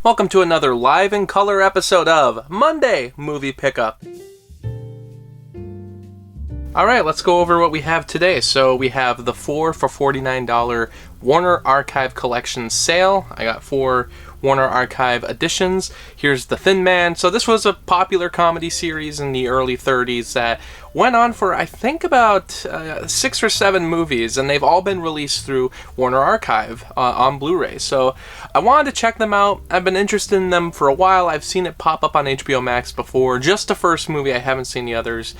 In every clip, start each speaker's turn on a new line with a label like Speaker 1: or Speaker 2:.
Speaker 1: Welcome to another live in color episode of Monday Movie Pickup. Alright, let's go over what we have today. So we have the 4 for $49 Warner Archive Collection sale. I got 4 Warner Archive editions. Here's The Thin Man. So this was a popular comedy series in the early 30s that went on for, I think, about 6 or 7 movies, and they've all been released through Warner Archive on Blu-ray. So I wanted to check them out. I've been interested in them for a while. I've seen it pop up on HBO Max before. Just the first movie. I haven't seen the others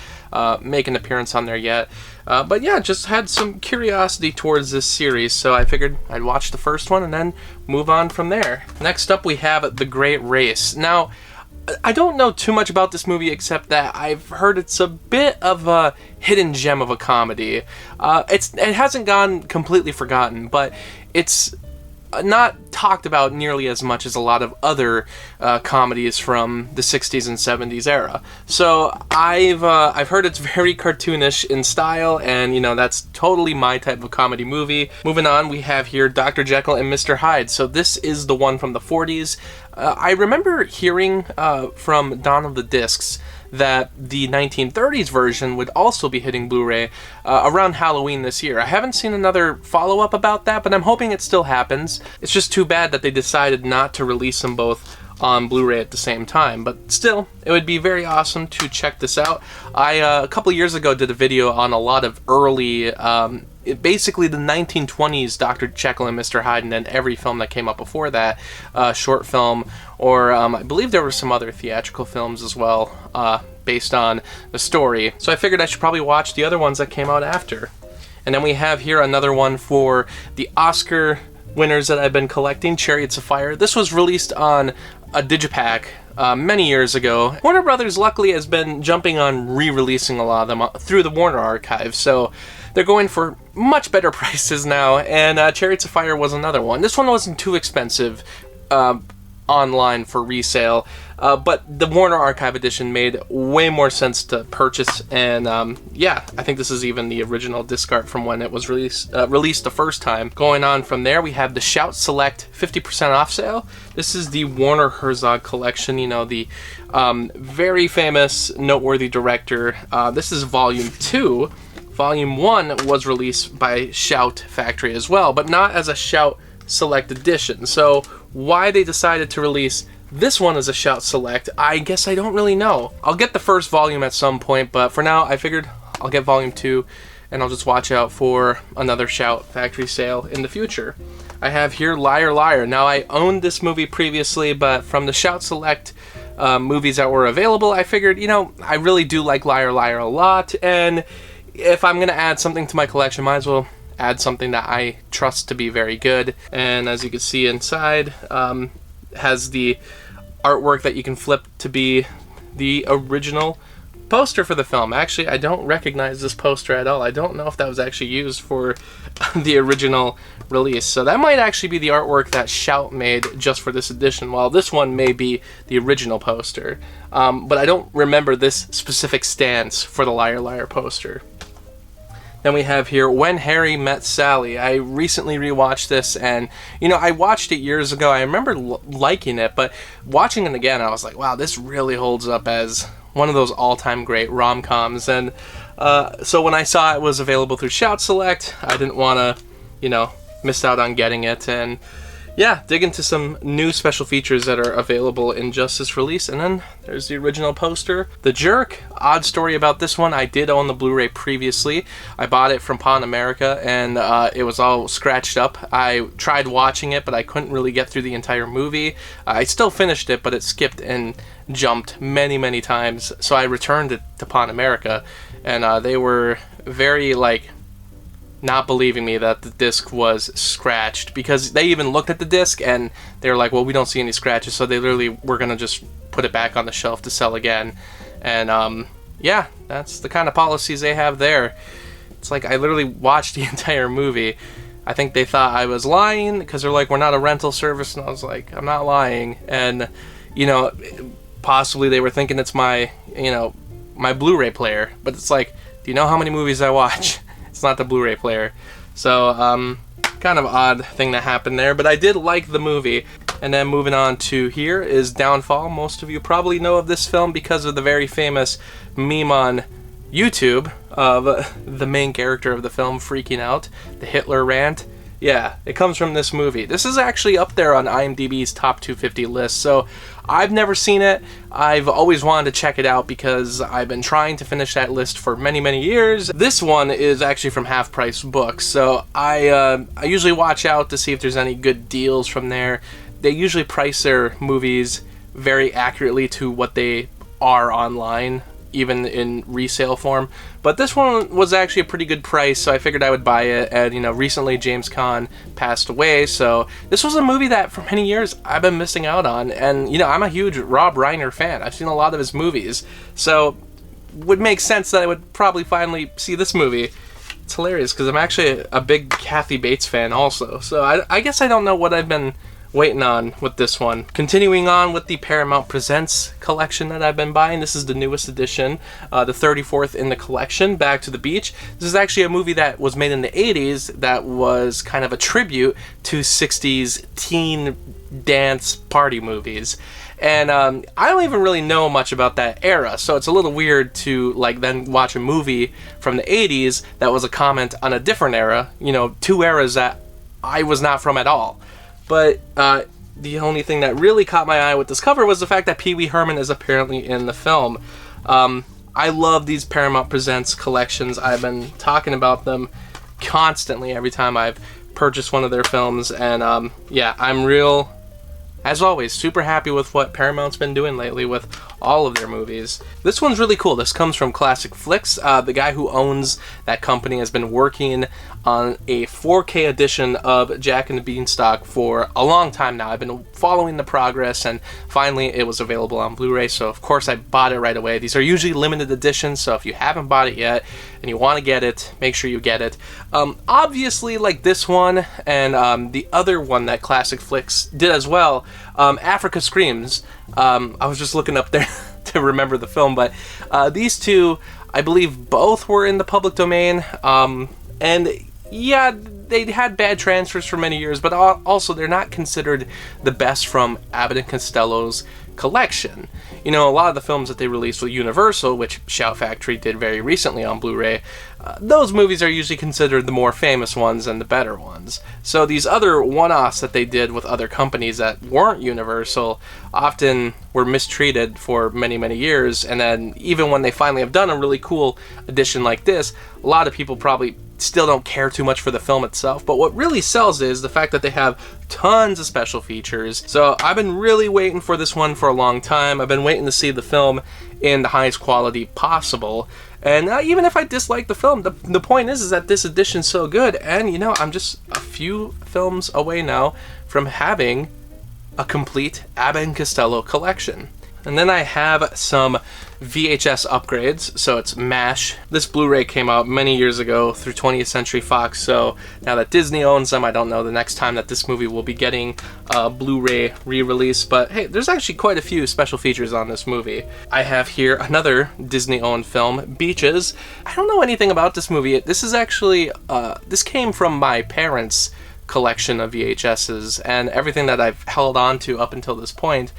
Speaker 1: make an appearance on there yet. But yeah, just had some curiosity towards this series, so I figured I'd watch the first one and then move on from there. Next up, we have The Great Race. Now, I don't know too much about this movie except that I've heard it's a bit of a hidden gem of a comedy. It hasn't gone completely forgotten, but it's not talked about nearly as much as a lot of other comedies from the 60s and 70s era. So I've heard it's very cartoonish in style, and you know, that's totally my type of comedy movie. Moving on, we have here Dr. Jekyll and Mr Hyde. So this is the one from the 40s. I remember hearing from Dawn of the Discs that the 1930s version would also be hitting Blu-ray around Halloween this year. I haven't seen another follow-up about that, but I'm hoping it still happens. It's just too bad that they decided not to release them both on Blu-ray at the same time, but still, it would be very awesome to check this out. I, a couple years ago, did a video on a lot of early, basically the 1920s Dr. Jekyll and Mr Hyde, and then every film that came up before that, short film, or I believe there were some other theatrical films as well, based on the story. So I figured I should probably watch the other ones that came out after. And then we have here another one for the Oscar winners that I've been collecting, Chariots of Fire. This was released on a digipack many years ago. Warner Brothers luckily has been jumping on re-releasing a lot of them through the Warner Archive, so they're going for much better prices now, and Chariots of Fire was another one. This one wasn't too expensive online for resale, but the Warner Archive edition made way more sense to purchase, and yeah, I think this is even the original disc art from when it was released the first time. Going on from there, we have the Shout Select 50% off sale. This is the Warner Herzog collection, you know, the very famous, noteworthy director. This is Volume 2. Volume 1 was released by Shout Factory as well, but not as a Shout Select edition. So why they decided to release this one as a Shout Select, I guess I don't really know. I'll get the first volume at some point, but for now I figured I'll get Volume 2 and I'll just watch out for another Shout Factory sale in the future. I have here Liar Liar. Now, I owned this movie previously, but from the Shout Select movies that were available, I figured, you know, I really do like Liar Liar a lot, and if I'm going to add something to my collection, might as well add something that I trust to be very good. And as you can see inside, has the artwork that you can flip to be the original poster for the film. Actually, I don't recognize this poster at all. I don't know if that was actually used for the original release. So that might actually be the artwork that Shout made just for this edition, while this one may be the original poster. But I don't remember this specific stance for the Liar Liar poster. Then we have here When Harry Met Sally. I recently rewatched this, and you know, I watched it years ago. I remember liking it, but watching it again, I was like, wow, this really holds up as one of those all-time great rom-coms. And so when I saw it was available through Shout Select, I didn't want to, you know, miss out on getting it. And yeah, dig into some new special features that are available in just this release. And then there's the original poster. The Jerk. Odd story about this one. I did own the Blu-ray previously. I bought it from Pan America, and it was all scratched up. I tried watching it, but I couldn't really get through the entire movie. I still finished it, but it skipped and jumped many, many times. So I returned it to Pan America, and they were very, like, not believing me that the disc was scratched, because they even looked at the disc and they were like, well, we don't see any scratches, so they literally were gonna just put it back on the shelf to sell again. And yeah, that's the kind of policies they have there. It's like I literally watched the entire movie. I think they thought I was lying because they're like, we're not a rental service, and I was like, I'm not lying. And you know, possibly they were thinking it's my, you know, my Blu-ray player, but it's like, do you know how many movies I watch? It's not the Blu-ray player. So, kind of odd thing that happened there, but I did like the movie. And then moving on to here is Downfall. Most of you probably know of this film because of the very famous meme on YouTube of the main character of the film freaking out, the Hitler rant. Yeah, it comes from this movie. This is actually up there on IMDb's top 250 list, so I've never seen it. I've always wanted to check it out because I've been trying to finish that list for many, many years. This one is actually from Half Price Books, so I usually watch out to see if there's any good deals from there. They usually price their movies very accurately to what they are online, even in resale form. But this one was actually a pretty good price, so I figured I would buy it. And, you know, recently James Caan passed away, so this was a movie that for many years I've been missing out on. And, you know, I'm a huge Rob Reiner fan. I've seen a lot of his movies, so it would make sense that I would probably finally see this movie. It's hilarious, because I'm actually a big Kathy Bates fan also, so I guess I don't know what I've been waiting on with this one. Continuing on with the Paramount Presents collection that I've been buying. This is the newest edition, the 34th in the collection, Back to the Beach. This is actually a movie that was made in the 80s that was kind of a tribute to 60s teen dance party movies. And I don't even really know much about that era, so it's a little weird to like then watch a movie from the 80s that was a comment on a different era, you know, two eras that I was not from at all. But the only thing that really caught my eye with this cover was the fact that Pee Wee Herman is apparently in the film. I love these Paramount Presents collections. I've been talking about them constantly every time I've purchased one of their films. And yeah, I'm real, as always, super happy with what Paramount's been doing lately with all of their movies. This one's really cool. This comes from Classic Flicks. The guy who owns that company has been working on a 4K edition of Jack and the Beanstalk for a long time now. I've been following the progress, and finally it was available on Blu-ray, so of course I bought it right away. These are usually limited editions, so if you haven't bought it yet and you want to get it, make sure you get it. Obviously, like this one and the other one that Classic Flicks did as well, Africa Screams. I was just looking up there to remember the film, but these two, I believe both were in the public domain, and yeah, they had bad transfers for many years, but also they're not considered the best from Abbott and Costello's collection. You know, a lot of the films that they released with Universal, which Shout Factory did very recently on Blu-ray, those movies are usually considered the more famous ones and the better ones. So these other one-offs that they did with other companies that weren't Universal often were mistreated for many, many years, and then even when they finally have done a really cool edition like this, a lot of people probably still don't care too much for the film itself, but what really sells is the fact that they have tons of special features. So I've been really waiting for this one for a long time. I've been waiting to see the film in the highest quality possible, and even if I dislike the film, the point is that this edition's so good, and you know, I'm just a few films away now from having a complete Abbott and Costello collection. And then I have some VHS upgrades, so it's MASH. This Blu-ray came out many years ago through 20th Century Fox, so now that Disney owns them, I don't know the next time that this movie will be getting a Blu-ray re-release, but hey, there's actually quite a few special features on this movie. I have here another Disney-owned film, Beaches. I don't know anything about this movie. This is actually, this came from my parents' collection of VHSs, and everything that I've held on to up until this point,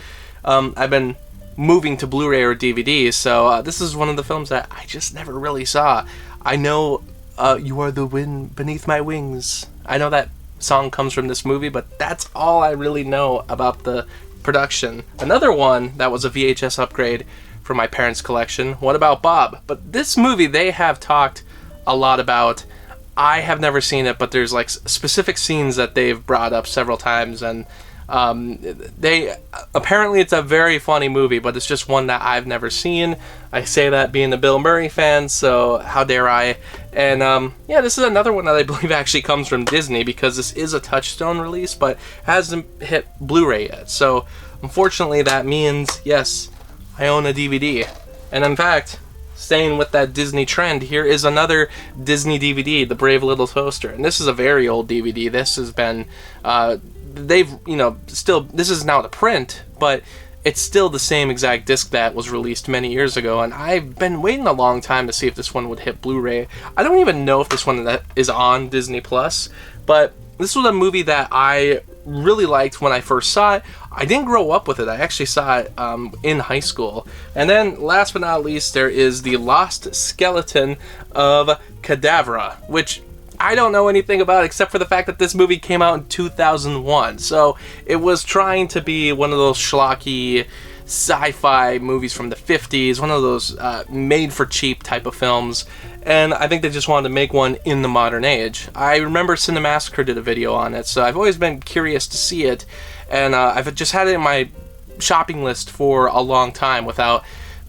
Speaker 1: I've been moving to Blu-ray or DVD, so this is one of the films that I just never really saw. I know You Are the Wind Beneath My Wings. I know that song comes from this movie, but that's all I really know about the production. Another one that was a VHS upgrade from my parents' collection, What About Bob? But this movie they have talked a lot about. I have never seen it, but there's like specific scenes that they've brought up several times, and apparently it's a very funny movie, but it's just one that I've never seen. I say that being a Bill Murray fan, so how dare I? And yeah, this is another one that I believe actually comes from Disney, because this is a Touchstone release, but hasn't hit Blu-ray yet. So unfortunately that means, yes, I own a DVD. And in fact, staying with that Disney trend, here is another Disney DVD, The Brave Little Toaster. And this is a very old DVD. This has been, they've, you know, still, this is now the print, but it's still the same exact disc that was released many years ago, and I've been waiting a long time to see if this one would hit Blu-ray. I don't even know if this one is on Disney Plus, but this was a movie that I really liked when I first saw it. I didn't grow up with it. I actually saw it in high school. And then, last but not least, there is The Lost Skeleton of Cadavra, which I don't know anything about except for the fact that this movie came out in 2001. So it was trying to be one of those schlocky sci-fi movies from the 50s, one of those made-for-cheap type of films. And I think they just wanted to make one in the modern age. I remember Cinemassacre did a video on it, so I've always been curious to see it. And I've just had it in my shopping list for a long time without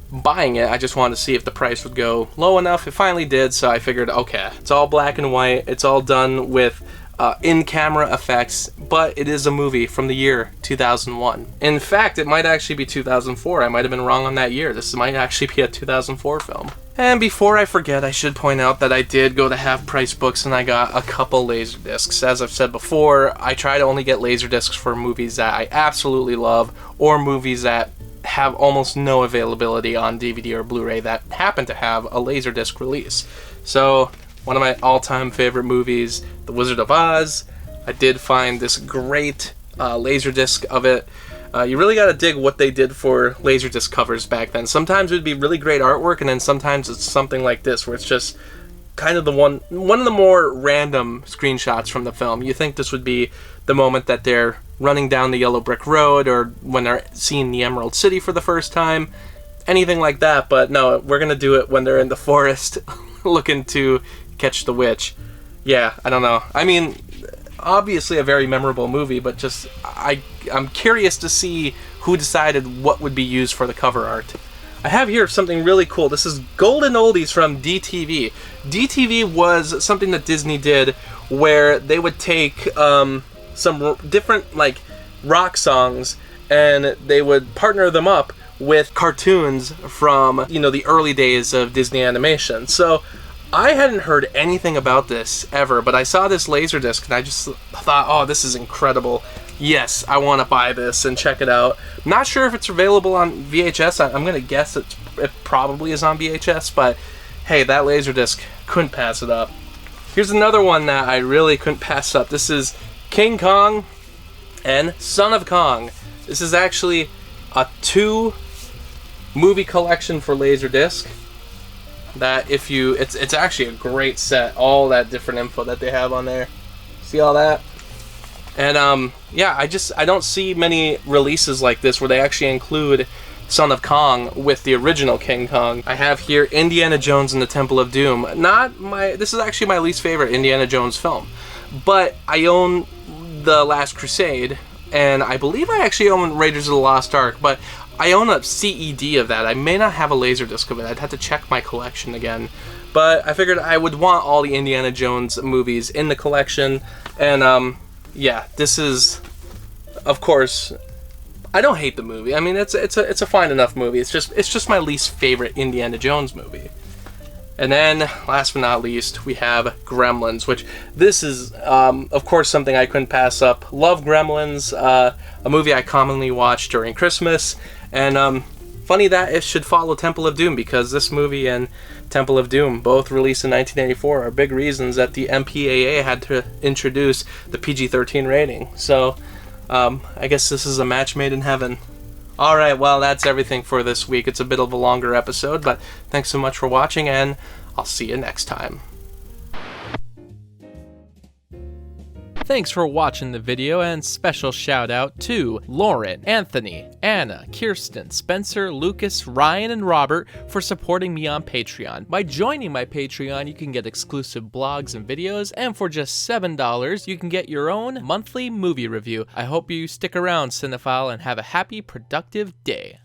Speaker 1: buying it. I just wanted to see if the price would go low enough. It finally did, so I figured, okay, it's all black and white. It's all done with in-camera effects, but it is a movie from the year 2001. In fact, it might actually be 2004. I might have been wrong on that year. This might actually be a 2004 film. And before I forget, I should point out that I did go to Half Price Books and I got a couple Laserdiscs. As I've said before, I try to only get Laserdiscs for movies that I absolutely love, or movies that have almost no availability on DVD or Blu-ray that happen to have a Laserdisc release. So, one of my all-time favorite movies, The Wizard of Oz. I did find this great Laserdisc of it. You really gotta dig what they did for Laserdisc covers back then. Sometimes it would be really great artwork, and then sometimes it's something like this, where it's just kind of one of the more random screenshots from the film. You think this would be the moment that they're running down the yellow brick road, or when they're seeing the Emerald City for the first time, anything like that, but no, we're gonna do it when they're in the forest looking to catch the witch. Yeah, I don't know. I mean, obviously a very memorable movie, but just I'm curious to see who decided what would be used for the cover art. I have here something really cool. This is Golden Oldies from DTV. DTV was something that Disney did where they would take some different like rock songs and they would partner them up with cartoons from, you know, the early days of Disney animation. So I hadn't heard anything about this ever, but I saw this Laserdisc and I just thought, oh, this is incredible. Yes, I want to buy this and check it out. Not sure if it's available on VHS. I'm going to guess it probably is on VHS, but hey, that Laserdisc, couldn't pass it up. Here's another one that I really couldn't pass up. This is King Kong and Son of Kong. This is actually a 2-movie collection for Laserdisc. That if you, it's actually a great set. All that different info that they have on there. See all that? And yeah, I don't see many releases like this where they actually include Son of Kong with the original King Kong. I have here Indiana Jones and the Temple of Doom. This is actually my least favorite Indiana Jones film. But I own The Last Crusade, and I believe I actually own Raiders of the Lost Ark, but I own a CED of that. I may not have a Laserdisc of it. I'd have to check my collection again. But I figured I would want all the Indiana Jones movies in the collection. And yeah, this is, of course, I don't hate the movie. I mean, it's a fine enough movie. It's just my least favorite Indiana Jones movie. And then, last but not least, we have Gremlins, which this is, of course, something I couldn't pass up. Love Gremlins, a movie I commonly watch during Christmas. And funny that it should follow Temple of Doom, because this movie and Temple of Doom, both released in 1984, are big reasons that the MPAA had to introduce the PG-13 rating. So, I guess this is a match made in heaven. Alright, well, that's everything for this week. It's a bit of a longer episode, but thanks so much for watching, and I'll see you next time. Thanks for watching the video, and special shout out to Lauren, Anthony, Anna, Kirsten, Spencer, Lucas, Ryan, and Robert for supporting me on Patreon. By joining my Patreon, you can get exclusive blogs and videos, and for just $7, you can get your own monthly movie review. I hope you stick around, Cinephile, and have a happy, productive day.